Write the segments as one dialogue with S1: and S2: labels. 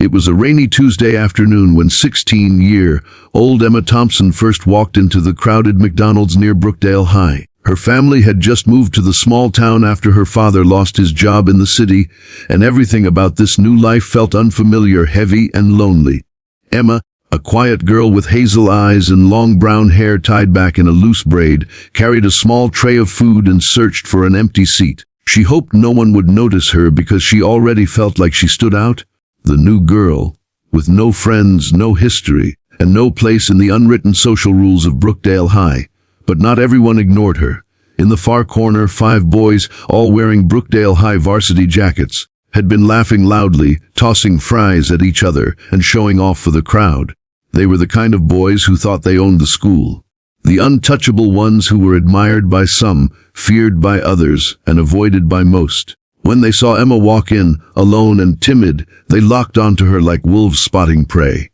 S1: It was a rainy Tuesday afternoon when 16-year-old Emma Thompson first walked into the crowded McDonald's near Brookdale High. Her family had just moved to the small town after her father lost his job in the city, and everything about this new life felt unfamiliar, heavy, and lonely. Emma, a quiet girl with hazel eyes and long brown hair tied back in a loose braid, carried a small tray of food and searched for an empty seat. She hoped no one would notice her because she already felt like she stood out. The new girl, with no friends, no history, and no place in the unwritten social rules of Brookdale High. But not everyone ignored her. In the far corner, 5 boys, all wearing Brookdale High varsity jackets, had been laughing loudly, tossing fries at each other, and showing off for the crowd. They were the kind of boys who thought they owned the school. The untouchable ones who were admired by some, feared by others, and avoided by most. When they saw Emma walk in, alone and timid, they locked onto her like wolves spotting prey.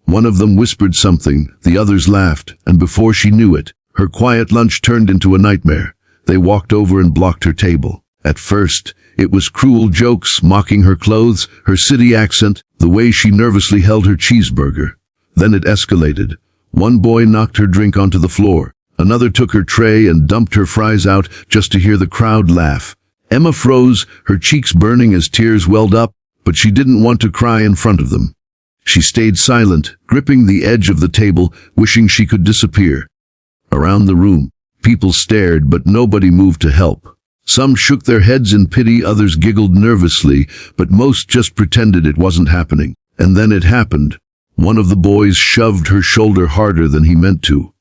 S1: One of them whispered something, the others laughed, and before she knew it, her quiet lunch turned into a nightmare. They walked over and blocked her table. At first, it was cruel jokes, mocking her clothes, her city accent, the way she nervously held her cheeseburger. Then it escalated. One boy knocked her drink onto the floor. Another took her tray and dumped her fries out just to hear the crowd laugh. Emma froze, her cheeks burning as tears welled up, but she didn't want to cry in front of them. She stayed silent, gripping the edge of the table, wishing she could disappear. Around the room, people stared, but nobody moved to help. Some shook their heads in pity, others giggled nervously, but most just pretended it wasn't happening. And then it happened. One of the boys shoved her shoulder harder than he meant to.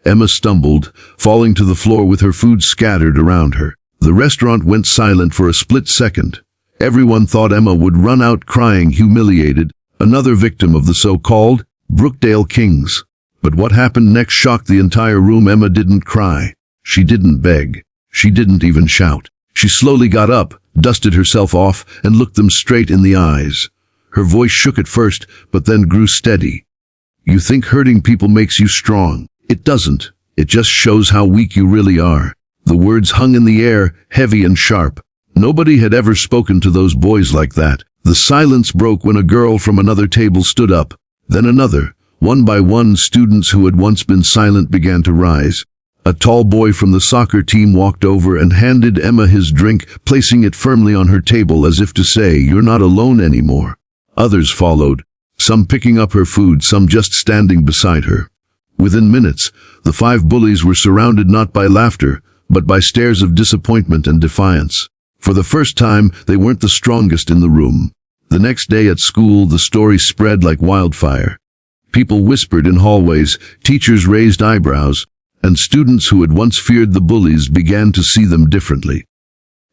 S1: Emma stumbled, falling to the floor with her food scattered around her. The restaurant went silent for a split second. Everyone thought Emma would run out crying, humiliated, another victim of the so-called Brookdale Kings. But what happened next shocked the entire room. Emma didn't cry. She didn't beg. She didn't even shout. She slowly got up, dusted herself off, and looked them straight in the eyes. Her voice shook at first, but then grew steady. "You think hurting people makes you strong. It doesn't. It just shows how weak you really are." The words hung in the air, heavy and sharp. Nobody had ever spoken to those boys like that. The silence broke when a girl from another table stood up. Then another. One by one, students who had once been silent began to rise. A tall boy from the soccer team walked over and handed Emma his drink, placing it firmly on her table as if to say, "You're not alone anymore." Others followed, some picking up her food, some just standing beside her. Within minutes, the 5 bullies were surrounded not by laughter, but by stares of disappointment and defiance. For the first time, they weren't the strongest in the room. The next day at school, the story spread like wildfire. People whispered in hallways, teachers raised eyebrows, and students who had once feared the bullies began to see them differently.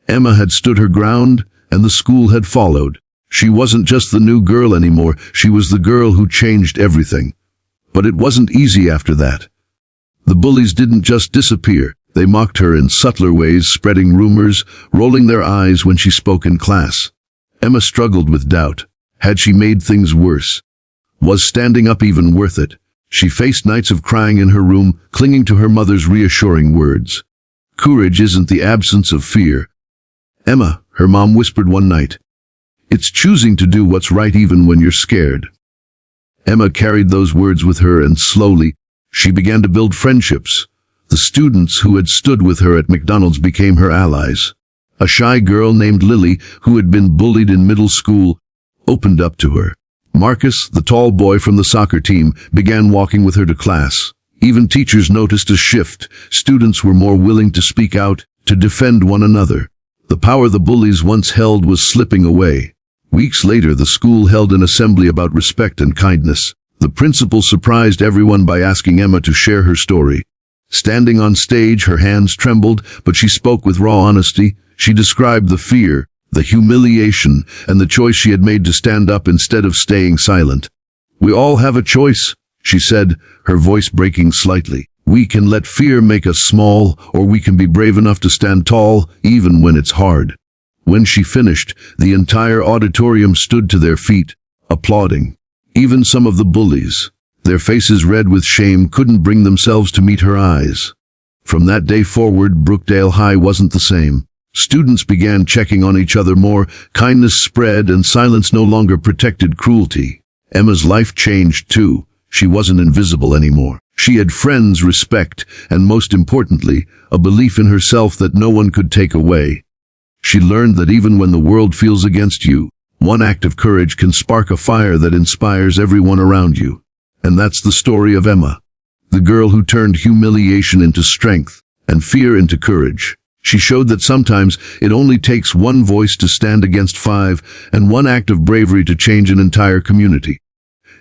S1: Emma had stood her ground, and the school had followed. She wasn't just the new girl anymore, she was the girl who changed everything. But it wasn't easy after that. The bullies didn't just disappear. They mocked her in subtler ways, spreading rumors, rolling their eyes when she spoke in class. Emma struggled with doubt. Had she made things worse? Was standing up even worth it? She faced nights of crying in her room, clinging to her mother's reassuring words. Courage isn't the absence of fear. "Emma," her mom whispered one night, "it's choosing to do what's right even when you're scared." Emma carried those words with her, and slowly, she began to build friendships. The students who had stood with her at McDonald's became her allies. A shy girl named Lily, who had been bullied in middle school, opened up to her. Marcus, the tall boy from the soccer team, began walking with her to class. Even teachers noticed a shift. Students were more willing to speak out, to defend one another. The power the bullies once held was slipping away. Weeks later, the school held an assembly about respect and kindness. The principal surprised everyone by asking Emma to share her story. Standing on stage, her hands trembled, but she spoke with raw honesty. She described the fear, the humiliation, and the choice she had made to stand up instead of staying silent. "We all have a choice," she said, her voice breaking slightly. "We can let fear make us small, or we can be brave enough to stand tall, even when it's hard." When she finished, the entire auditorium stood to their feet, applauding. Even some of the bullies, their faces red with shame, couldn't bring themselves to meet her eyes. From that day forward, Brookdale High wasn't the same. Students began checking on each other more, kindness spread, and silence no longer protected cruelty. Emma's life changed too. She wasn't invisible anymore. She had friends, respect, and most importantly, a belief in herself that no one could take away. She learned that even when the world feels against you, one act of courage can spark a fire that inspires everyone around you. And that's the story of Emma, the girl who turned humiliation into strength and fear into courage. She showed that sometimes it only takes one voice to stand against five and one act of bravery to change an entire community.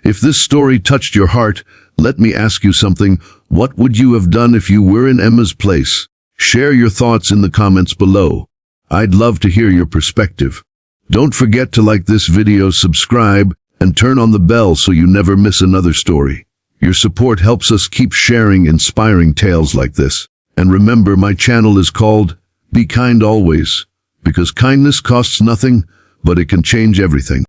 S1: If this story touched your heart, let me ask you something. What would you have done if you were in Emma's place? Share your thoughts in the comments below. I'd love to hear your perspective. Don't forget to like this video, subscribe, and turn on the bell so you never miss another story. Your support helps us keep sharing inspiring tales like this. And remember, my channel is called Be Kind Always, because kindness costs nothing, but it can change everything.